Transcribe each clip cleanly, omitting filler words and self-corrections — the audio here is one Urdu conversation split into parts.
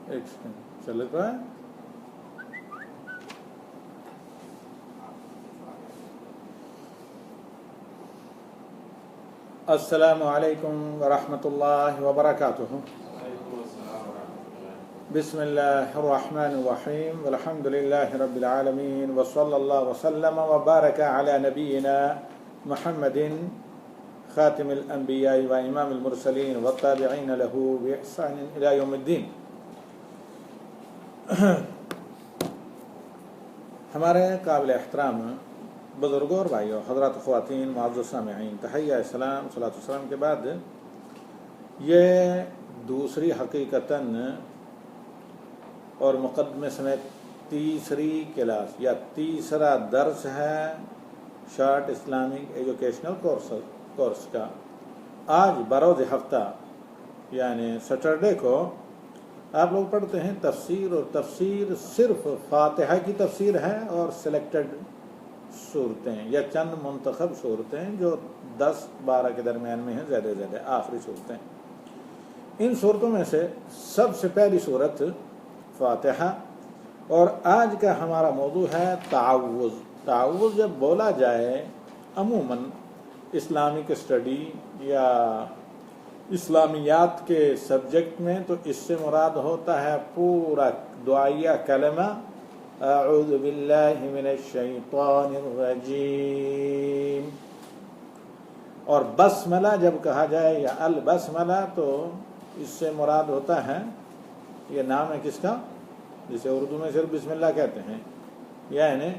ایک سیکنڈ چل رہا ہے. السلام علیکم ورحمۃ اللہ وبرکاتہ. بسم اللہ الرحمن الرحیم والحمد للہ رب العالمین وصلی اللہ وسلم وبارک علی نبینا محمد خاتم الانبیاء و امام المرسلین والتابعین له باحسان الی یوم الدین. ہمارے قابل احترام بزرگوں اور بھائیوں، حضرات خواتین، معزز سامعین، تحیہ السلام، صلاۃ والسلام کے بعد یہ دوسری حقیقتاً اور مقدمے سمیت تیسری کلاس یا تیسرا درس ہے شارٹ اسلامک ایجوکیشنل کورس کا. آج بروز ہفتہ یعنی سیٹرڈے کو آپ لوگ پڑھتے ہیں تفسیر، اور تفسیر صرف فاتحہ کی تفسیر ہے اور سلیکٹڈ صورتیں یا چند منتخب صورتیں جو 10-12 کے درمیان میں ہیں، زیادہ زیادہ آخری صورتیں. ان صورتوں میں سے سب سے پہلی صورت فاتحہ، اور آج کا ہمارا موضوع ہے تعوذ. تعوذ جب بولا جائے عموماً اسلامک اسٹڈی یا اسلامیات کے سبجیکٹ میں تو اس سے مراد ہوتا ہے پورا دعائیہ کلمہ اعوذ باللہ من الشیطان الرجیم. اور بسملہ جب کہا جائے یا البسملہ تو اس سے مراد ہوتا ہے، یہ نام ہے کس کا، جسے اردو میں صرف بسم اللہ کہتے ہیں، یعنی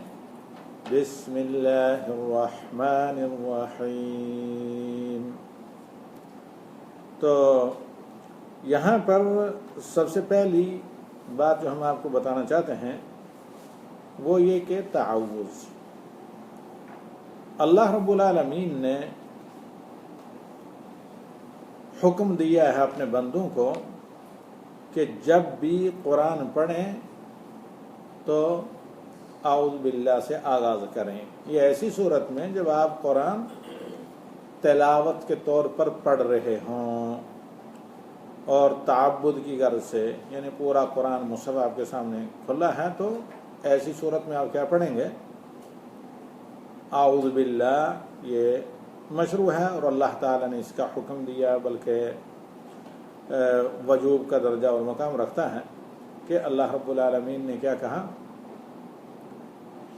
بسم اللہ الرحمن الرحیم. تو یہاں پر سب سے پہلی بات جو ہم آپ کو بتانا چاہتے ہیں وہ یہ کہ تعوذ، اللہ رب العالمین نے حکم دیا ہے اپنے بندوں کو کہ جب بھی قرآن پڑھیں تو اعوذ باللہ سے آغاز کریں. یہ ایسی صورت میں جب آپ قرآن تلاوت کے طور پر پڑھ رہے ہوں اور تعبد کی غرض سے، یعنی پورا قرآن مصحف آپ کے سامنے کھلا ہے، تو ایسی صورت میں آپ کیا پڑھیں گے، اعوذ باللہ. یہ مشروع ہے اور اللہ تعالیٰ نے اس کا حکم دیا، بلکہ وجوب کا درجہ اور مقام رکھتا ہے کہ اللہ رب العالمین نے کیا کہا،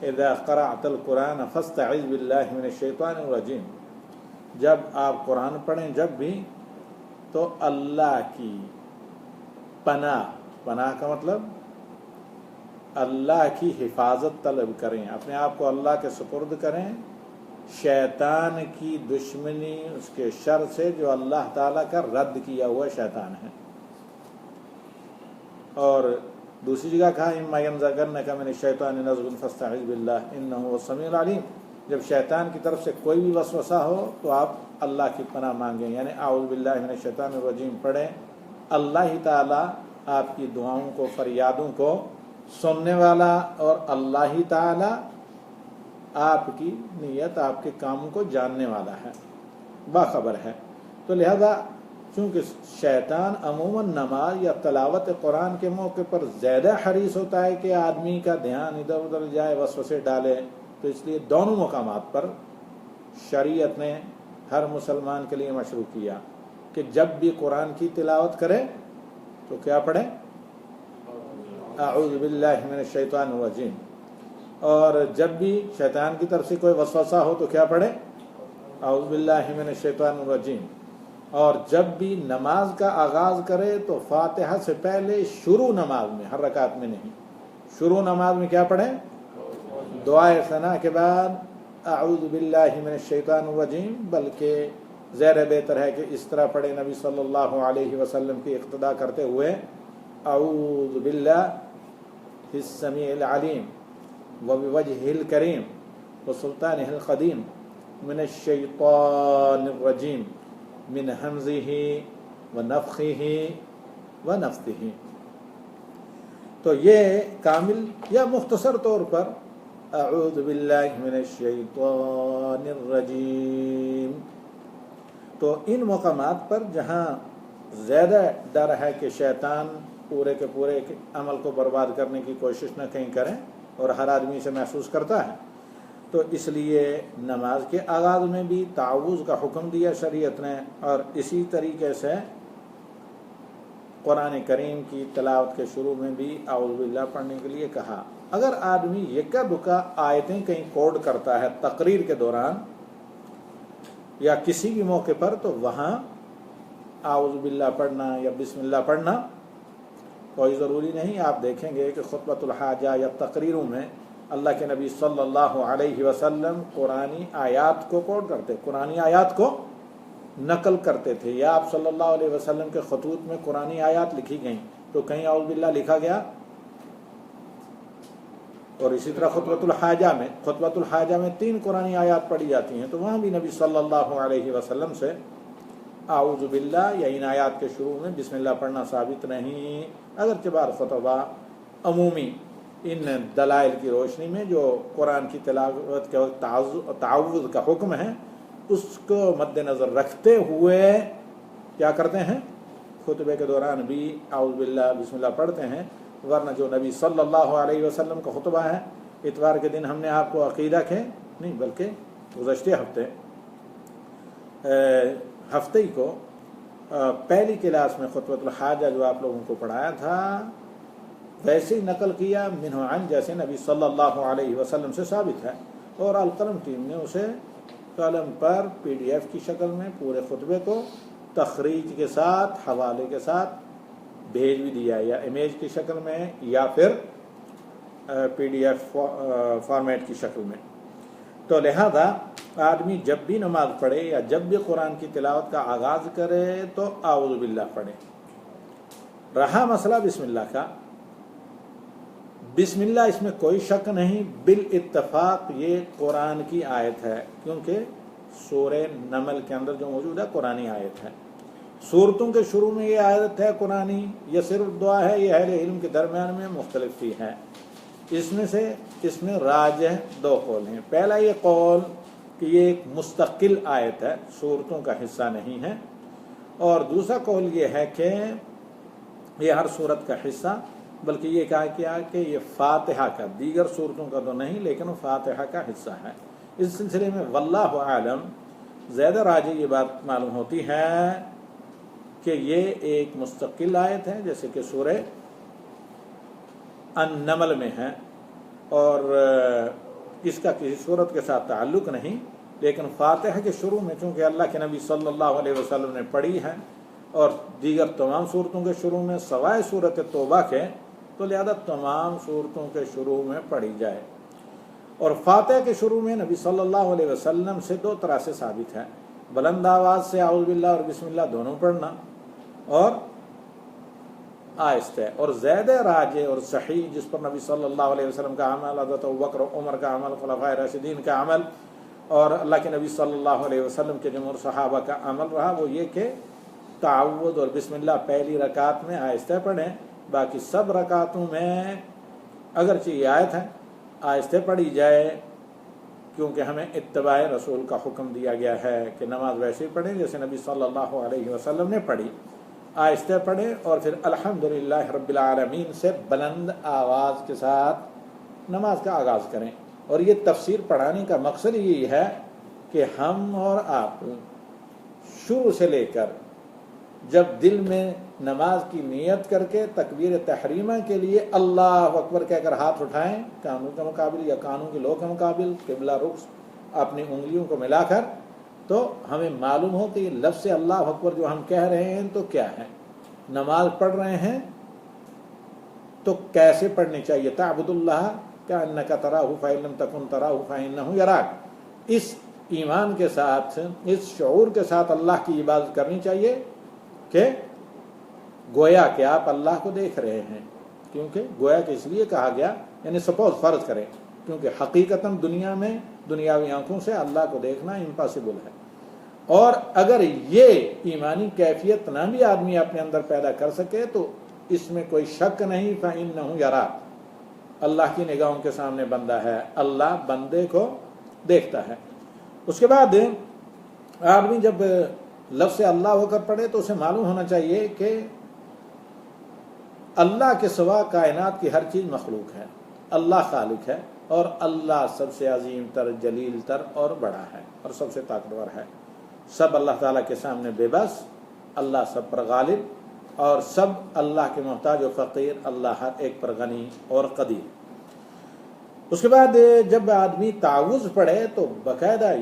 اذا قرأت القرآن فاستعذ باللہ من الشیطان الرجیم. جب آپ قرآن پڑھیں جب بھی تو اللہ کی پناہ کا مطلب اللہ کی حفاظت طلب کریں، اپنے آپ کو اللہ کے سپرد کریں شیطان کی دشمنی، اس کے شر سے جو اللہ تعالیٰ کا رد کیا ہوا شیطان ہے. اور دوسری جگہ کہا اما ینزغنک من الشیطان نزغ فاستعذ باللہ انہ هو السمیع العلیم. جب شیطان کی طرف سے کوئی بھی وسوسہ ہو تو آپ اللہ کی پناہ مانگیں، یعنی اعوذ باللہ من الشیطان الرجیم پڑھیں. اللہ ہی تعالیٰ آپ کی دعاؤں کو، فریادوں کو سننے والا، اور اللہ ہی تعالیٰ آپ کی نیت، آپ کے کاموں کو جاننے والا ہے، باخبر ہے. تو لہذا چونکہ شیطان عموماً نماز یا تلاوت قرآن کے موقع پر زیادہ حریص ہوتا ہے کہ آدمی کا دھیان ادھر ادھر جائے، وسوسے ڈالے، تو اس لیے دونوں مقامات پر شریعت نے ہر مسلمان کے لیے مشروع کیا کہ جب بھی قرآن کی تلاوت کرے تو کیا پڑھے، اعوذ باللہ من الشیطان الرجیم. اور جب بھی شیطان کی طرف سے کوئی وسوسہ ہو تو کیا پڑھے، اعوذ باللہ من الشیطان الرجیم. اور جب بھی نماز کا آغاز کرے تو فاتحہ سے پہلے شروع نماز میں، ہر رکعت میں نہیں، شروع نماز میں کیا پڑھیں، دعائے ثنا کے بعد اعوذ باللہ من الشیطان الرجیم. بلکہ زیر بہتر ہے کہ اس طرح پڑھے نبی صلی اللہ علیہ وسلم کی اقتداء کرتے ہوئے، اعوذ باللہ السمیع العلیم وبوجہہ الکریم وسلطانہ القدیم من الشیطان الرجیم من ہمزہ ونفخہ ونفثہ. تو یہ کامل یا مختصر طور پر اعوذ باللہ من الشیطان الرجیم. تو ان مقامات پر جہاں زیادہ ڈر ہے کہ شیطان پورے کے پورے عمل کو برباد کرنے کی کوشش نہ کہیں کریں، اور ہر آدمی سے محسوس کرتا ہے۔ تو اس لیے نماز کے آغاز میں بھی تعوذ کا حکم دیا شریعت نے، اور اسی طریقے سے قرآن کریم کی تلاوت کے شروع میں بھی اعوذ باللہ پڑھنے کے لیے کہا۔ اگر آدمی یکا دکا آیتیں کہیں کوڈ کرتا ہے تقریر کے دوران یا کسی بھی موقع پر، تو وہاں اعوذ باللہ پڑھنا یا بسم اللہ پڑھنا کوئی ضروری نہیں۔ آپ دیکھیں گے کہ خطبۃ الحاجہ یا تقریروں میں اللہ کے نبی صلی اللہ علیہ وسلم قرآنی آیات کو کوڈ کرتے، قرآنی آیات کو نقل کرتے تھے، یا آپ صلی اللہ علیہ وسلم کے خطوط میں قرآنی آیات لکھی گئیں تو کہیں اعوذ باللہ لکھا گیا؟ اور اسی طرح خطبۃ الحاجہ میں 3 قرآنی آیات پڑھی جاتی ہیں، تو وہاں بھی نبی صلی اللہ علیہ وسلم سے اعوذ باللہ یا ان آیات کے شروع میں بسم اللہ پڑھنا ثابت نہیں، اگرچہ بعض خطبہ عمومی ان دلائل کی روشنی میں جو قرآن کی تلاوت کے وقت تعوذ کا حکم ہے اس کو مد نظر رکھتے ہوئے کیا کرتے ہیں، خطبے کے دوران بھی اعوذ باللہ بسم اللہ پڑھتے ہیں، ورنہ جو نبی صلی اللہ علیہ وسلم کا خطبہ ہے، اتوار کے دن ہم نے آپ کو عقیدہ کے نہیں بلکہ گزشتہ ہفتے ہی کو پہلی کلاس میں خطبۃ الحاجہ جو آپ لوگوں کو پڑھایا تھا ویسے ہی نقل کیا منہ عن، جیسے نبی صلی اللہ علیہ وسلم سے ثابت ہے، اور القلم ٹیم نے اسے قلم پر PDF کی شکل میں پورے خطبے کو تخریج کے ساتھ حوالے کے ساتھ بھیج بھی دیا، یا امیج کی شکل میں یا پھر PDF فارمیٹ کی شکل میں۔ تو لہذا آدمی جب بھی نماز پڑھے یا جب بھی قرآن کی تلاوت کا آغاز کرے تو اعوذ باللہ پڑھے۔ رہا مسئلہ بسم اللہ کا، بسم اللہ اس میں کوئی شک نہیں، بالاتفاق یہ قرآن کی آیت ہے، کیونکہ سورہ نمل کے اندر جو موجود ہے قرآنی آیت ہے۔ سورتوں کے شروع میں یہ آیت ہے قرآنی، یہ صرف دعا ہے، یہ اہل علم کے درمیان میں مختلف ہی ہے۔ اس میں راجح 2 قول ہیں۔ پہلا یہ قول کہ یہ ایک مستقل آیت ہے، سورتوں کا حصہ نہیں ہے، اور دوسرا قول یہ ہے کہ یہ ہر سورت کا حصہ، بلکہ یہ کہا کیا کہ یہ فاتحہ کا، دیگر سورتوں کا تو نہیں لیکن وہ فاتحہ کا حصہ ہے۔ اس سلسلے میں واللہ عالم زیادہ راجح یہ بات معلوم ہوتی ہے کہ یہ ایک مستقل آیت ہے، جیسے کہ سورہ النمل میں ہے، اور اس کا کسی صورت کے ساتھ تعلق نہیں، لیکن فاتحہ کے شروع میں چونکہ اللہ کے نبی صلی اللہ علیہ وسلم نے پڑھی ہے، اور دیگر تمام صورتوں کے شروع میں سوائے سورۃ توبہ کے، تو لہذا تمام صورتوں کے شروع میں پڑھی جائے۔ اور فاتحہ کے شروع میں نبی صلی اللہ علیہ وسلم سے 2 طرح سے ثابت ہے، بلند آواز سے اعوذ باللہ اور بسم اللہ دونوں پڑھنا، اور آہستہ، اور زیادہ راجح اور صحیح جس پر نبی صلی اللہ علیہ وسلم کا عمل، حضرت ابوبکر عمر کا عمل، خلفائے راشدین کا عمل، اور اللہ کے نبی صلی اللہ علیہ وسلم کے جمہور صحابہ کا عمل رہا، وہ یہ کہ تعوذ اور بسم اللہ پہلی رکعت میں آہستہ پڑھیں، باقی سب رکعتوں میں اگرچہ یہ آیت ہے آہستہ پڑھی جائے، کیونکہ ہمیں اتباع رسول کا حکم دیا گیا ہے کہ نماز ویسے ہی پڑھیں جیسے نبی صلی اللہ علیہ وسلم نے پڑھی، آہستہ پڑھیں، اور پھر الحمدللہ رب العالمین سے بلند آواز کے ساتھ نماز کا آغاز کریں۔ اور یہ تفسیر پڑھانے کا مقصد یہی ہے کہ ہم اور آپ شروع سے لے کر جب دل میں نماز کی نیت کر کے تکبیر تحریمہ کے لیے اللہ اکبر کہہ کر ہاتھ اٹھائیں کانوں کے مقابل یا کانوں کے لو کے مقابل قبلہ رخ اپنی انگلیوں کو ملا کر، تو ہمیں معلوم ہو کہ یہ لفظ اللہ اکبر جو ہم کہہ رہے ہیں تو کیا ہے، نماز پڑھ رہے ہیں تو کیسے پڑھنی چاہیے، تعبد اللہ کأنک تراہ فإن لم تکن تراہ فإنہ یراک، اس ایمان کے ساتھ، اس شعور کے ساتھ اللہ کی عبادت کرنی چاہیے کہ گویا کہ آپ اللہ کو دیکھ رہے ہیں، کیونکہ گویا کہ اس لیے کہا گیا، یعنی سپوز فرض کریں، کیونکہ حقیقتاً دنیا میں دنیاوی آنکھوں سے اللہ کو دیکھنا امپاسبل ہے، اور اگر یہ ایمانی کیفیت نہ بھی آدمی اپنے اندر پیدا کر سکے تو اس میں کوئی شک نہیں فإنہ یراک، اللہ کی نگاہوں کے سامنے بندہ ہے، اللہ بندے کو دیکھتا ہے۔ اس کے بعد آدمی جب لفظ اللہ ہو کر پڑھے تو اسے معلوم ہونا چاہیے کہ اللہ کے سوا کائنات کی ہر چیز مخلوق ہے، اللہ خالق ہے، اور اللہ سب سے عظیم تر، جلیل تر اور بڑا ہے اور سب سے طاقتور ہے۔ سب اللہ تعالیٰ کے سامنے بے بس، اللہ سب پر غالب، اور سب اللہ کے محتاج و فقیر، اللہ ہر ایک پر غنی اور قدیر۔ اس کے بعد جب آدمی تعوذ پڑھے تو باقاعدہ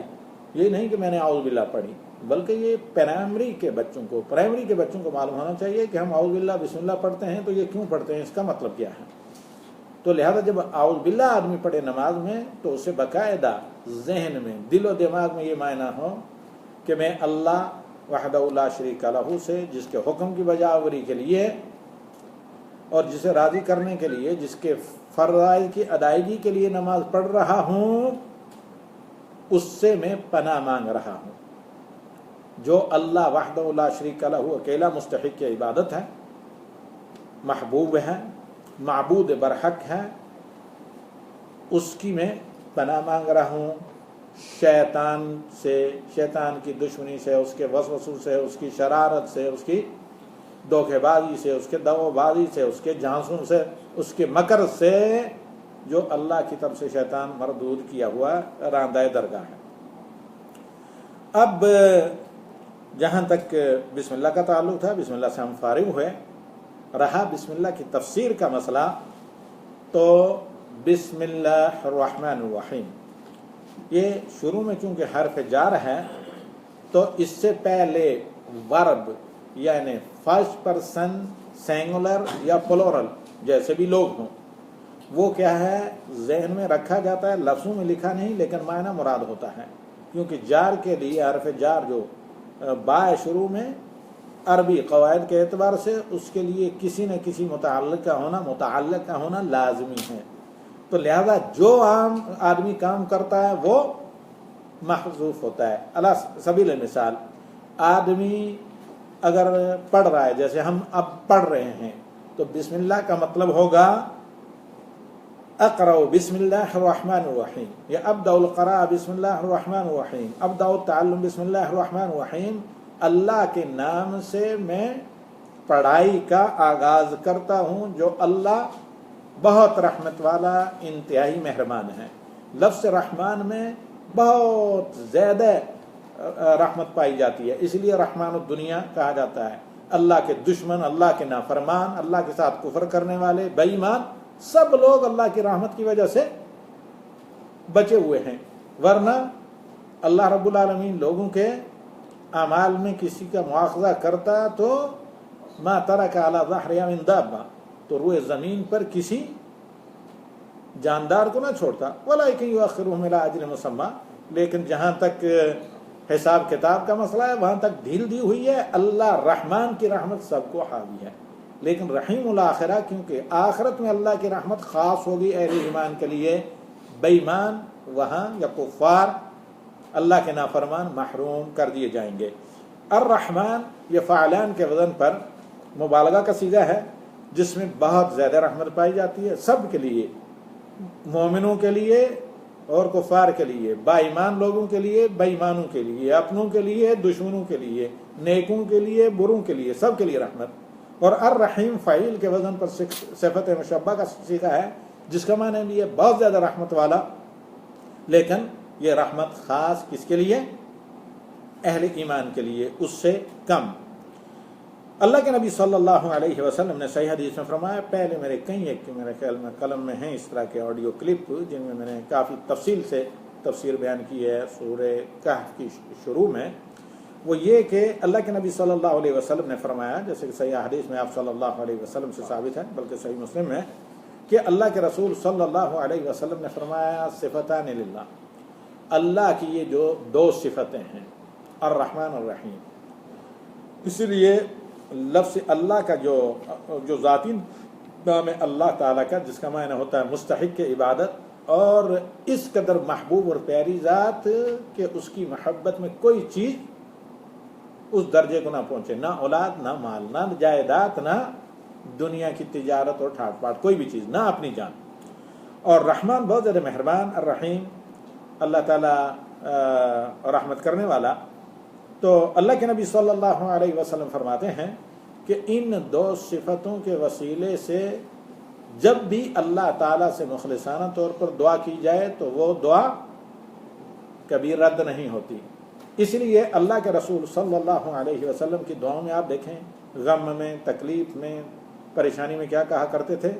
یہ نہیں کہ میں نے اعوذ باللہ پڑھی، بلکہ یہ پرائمری کے بچوں کو معلوم ہونا چاہیے کہ ہم اعوذ باللہ بسم اللہ پڑھتے ہیں تو یہ کیوں پڑھتے ہیں، اس کا مطلب کیا ہے۔ تو لہذا جب اعوذ باللہ آدمی پڑھے نماز میں تو اسے باقاعدہ ذہن میں، دل و دماغ میں یہ معنی ہو کہ میں اللہ وحدہ لا شریک لہ سے، جس کے حکم کی بجا آوری کے لیے اور جسے راضی کرنے کے لیے، جس کے فرائض کی ادائیگی کے لیے نماز پڑھ رہا ہوں، اس سے میں پناہ مانگ رہا ہوں، جو اللہ وحدہ لا شریک لہ اکیلا مستحق کی عبادت ہے، محبوب ہے، معبود برحق ہے، اس کی میں پناہ مانگ رہا ہوں، شیطان سے، شیطان کی دشمنی سے، اس کے وسوسوں سے، اس کی شرارت سے، اس کی دھوکے بازی سے، اس کے دغا بازی سے، اس کے جھانسوں سے، اس کے مکر سے، جو اللہ کی طرف سے شیطان مردود کیا ہوا راندہ درگاہ ہے۔ اب جہاں تک بسم اللہ کا تعلق تھا، بسم اللہ سے ہم فارغ ہوئے، رہا بسم اللہ کی تفسیر کا مسئلہ، تو بسم اللہ الرحمن الرحیم، یہ شروع میں چونکہ حرف جار ہے تو اس سے پہلے ورب یعنی فرسٹ پرسن سینگولر یا پلورل جیسے بھی لوگ ہوں، وہ کیا ہے ذہن میں رکھا جاتا ہے، لفظوں میں لکھا نہیں لیکن معنی مراد ہوتا ہے، کیونکہ جار کے لیے حرف جار جو با شروع میں عربی قواعد کے اعتبار سے اس کے لیے کسی نہ کسی متعلق کا ہونا لازمی ہے، تو لہذا جو عام آدمی کام کرتا ہے وہ محذوف ہوتا ہے۔ علی سبیل مثال، آدمی اگر پڑھ رہا ہے، جیسے ہم اب پڑھ رہے ہیں، تو بسم اللہ کا مطلب ہوگا اقرأ بسم اللہ الرحمن الرحیم، یا ابدأ القراء بسم اللہ الرحمن الرحیم، ابدأ التعلم بسم اللہ الرحمن الرحیم، اللہ کے نام سے میں پڑھائی کا آغاز کرتا ہوں، جو اللہ بہت رحمت والا، انتہائی مہربان ہے۔ لفظ رحمان میں بہت زیادہ رحمت پائی جاتی ہے، اس لیے رحمان الدنیا کہا جاتا ہے۔ اللہ کے دشمن، اللہ کے نافرمان، اللہ کے ساتھ کفر کرنے والے، بے ایمان، سب لوگ اللہ کی رحمت کی وجہ سے بچے ہوئے ہیں، ورنہ اللہ رب العالمین لوگوں کے اعمال میں کسی کا مواخذہ کرتا تو ما ترک علی ظہرہا من دابہ، تو روئے زمین پر کسی جاندار کو نہ چھوڑتا، ولیکن یؤخرہم الی اجل مسمی، لیکن جہاں تک حساب کتاب کا مسئلہ ہے وہاں تک ڈھیل دی ہوئی ہے۔ اللہ رحمان کی رحمت سب کو حاوی ہے، لیکن رحیم الآخرہ، کیونکہ آخرت میں اللہ کی رحمت خاص ہوگی اہل ایمان کے لیے، بے ایمان وہاں یا کفار، اللہ کے نافرمان محروم کر دیے جائیں گے۔ الرحمن یہ فعلان کے وزن پر مبالغہ کا صیغہ ہے، جس میں بہت زیادہ رحمت پائی جاتی ہے، سب کے لیے، مومنوں کے لیے اور کفار کے لیے، با ایمان لوگوں کے لیے، بے ایمانوں کے لیے، اپنوں کے لیے، دشمنوں کے لیے، نیکوں کے لیے، بروں کے لیے، سب کے لیے رحمت۔ اور الرحیم فعیل کے وزن پر صفت مشبہ کا صیغہ ہے، جس کا معنی بھی ہے بہت زیادہ رحمت والا، لیکن یہ رحمت خاص کس کے لیے؟ اہل ایمان کے لیے، اس سے کم۔ اللہ کے نبی صلی اللہ علیہ وسلم نے صحیح حدیث میں فرمایا، پہلے میرے میرے خیال میں قلم میں ہیں اس طرح کے آڈیو کلپ، جن میں نے کافی تفصیل سے تفسیر بیان کی ہے سورہ کہف کی شروع میں، وہ یہ کہ اللہ کے نبی صلی اللہ علیہ وسلم نے فرمایا، جیسے کہ صحیح حدیث میں آپ صلی اللہ علیہ وسلم سے ثابت ہے، بلکہ صحیح مسلم میں، کہ اللہ کے رسول صلی اللہ علیہ وسلم نے فرمایا صفتان للہ، اللہ کی یہ جو دو صفتیں ہیں، الرحمن الرحیم، اسی لیے لفظ اللہ کا جو ذاتی نام ہے اللہ تعالیٰ کا، جس کا معنی ہوتا ہے مستحق عبادت، اور اس قدر محبوب اور پیاری ذات کہ اس کی محبت میں کوئی چیز اس درجے کو نہ پہنچے، نہ اولاد، نہ مال، نہ جائیداد، نہ دنیا کی تجارت اور ٹھاٹ پاٹ، کوئی بھی چیز، نہ اپنی جان۔ اور رحمان بہت زیادہ مہربان، الرحیم اللہ تعالیٰ رحمت کرنے والا۔ تو اللہ کے نبی صلی اللہ علیہ وسلم فرماتے ہیں کہ ان دو صفتوں کے وسیلے سے جب بھی اللہ تعالیٰ سے مخلصانہ طور پر دعا کی جائے تو وہ دعا کبھی رد نہیں ہوتی. اس لیے اللہ کے رسول صلی اللہ علیہ وسلم کی دعاؤں میں آپ دیکھیں، غم میں، تکلیف میں، پریشانی میں کیا کہا کرتے تھے؟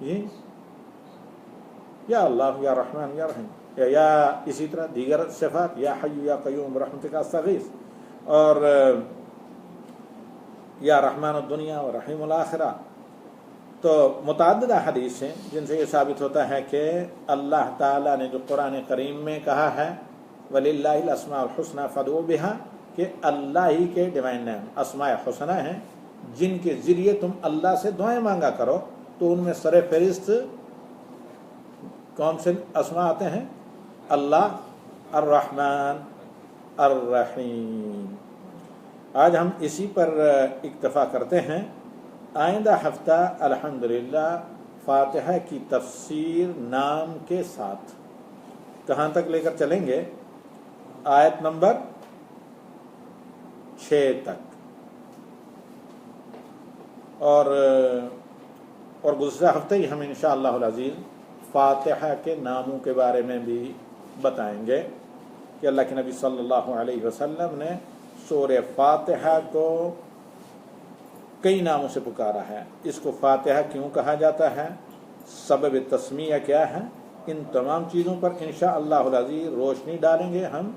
جی یا اللہ یا رحمان یا رحیم، یا اسی طرح دیگر صفات، یا حی یا قیوم برحمتک استغیث، اور یا رحمان الدنیا و رحیم الآخرہ. تو متعددہ حدیث ہیں جن سے یہ ثابت ہوتا ہے کہ اللہ تعالیٰ نے جو قرآن کریم میں کہا ہے وَلِلَّهِ الْأَسْمَاءُ الْحُسْنَى فَادْعُوهُ بِهَا، کہ اللہ ہی کے ڈیوائن نیم اسماء حسنہ ہیں جن کے ذریعے تم اللہ سے دعائیں مانگا کرو. تو ان میں سر فہرست کون سے اسماء آتے ہیں؟ اللہ، الرحمن، الرحیم. آج ہم اسی پر اکتفا کرتے ہیں. آئندہ ہفتہ الحمدللہ فاتحہ کی تفسیر نام کے ساتھ کہاں تک لے کر چلیں گے؟ آیت نمبر 6 تک. اور گزشتہ ہفتے ہی ہم انشاءاللہ العزیز فاتحہ کے ناموں کے بارے میں بھی بتائیں گے کہ اللہ کے نبی صلی اللہ علیہ وسلم نے سورہ فاتحہ کو کئی ناموں سے پکارا ہے. اس کو فاتحہ کیوں کہا جاتا ہے، سبب تسمیہ کیا ہے، ان تمام چیزوں پر انشاءاللہ العزیز روشنی ڈالیں گے ہم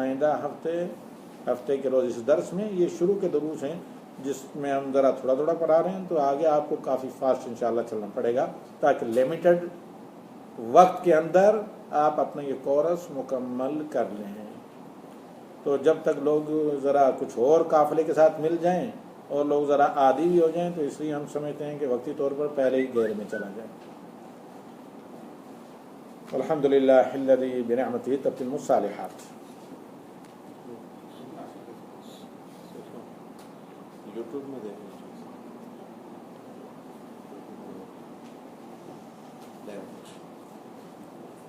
آئندہ ہفتے کے روز. اس درس میں یہ شروع کے دروس ہیں جس میں ہم ذرا تھوڑا تھوڑا پڑھا رہے ہیں، تو آگے آپ کو کافی فاسٹ انشاءاللہ چلنا پڑے گا تاکہ لیمیٹڈ وقت کے اندر آپ اپنا یہ کورس مکمل کر لیں. تو جب تک لوگ ذرا کچھ اور قافلے کے ساتھ مل جائیں اور لوگ ذرا عادی بھی ہو جائیں تو اس لیے ہم سمجھتے ہیں کہ وقتی طور پر پہلے ہی گیر میں چلا جائے. الحمدللہ الذی بنعمتہ تتم الصالحات. یوٹیوب میں دیکھیں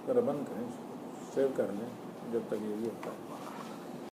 ذرا بند کریں، سیو کر لیں جب تک یہ بھی ہوتا ہے.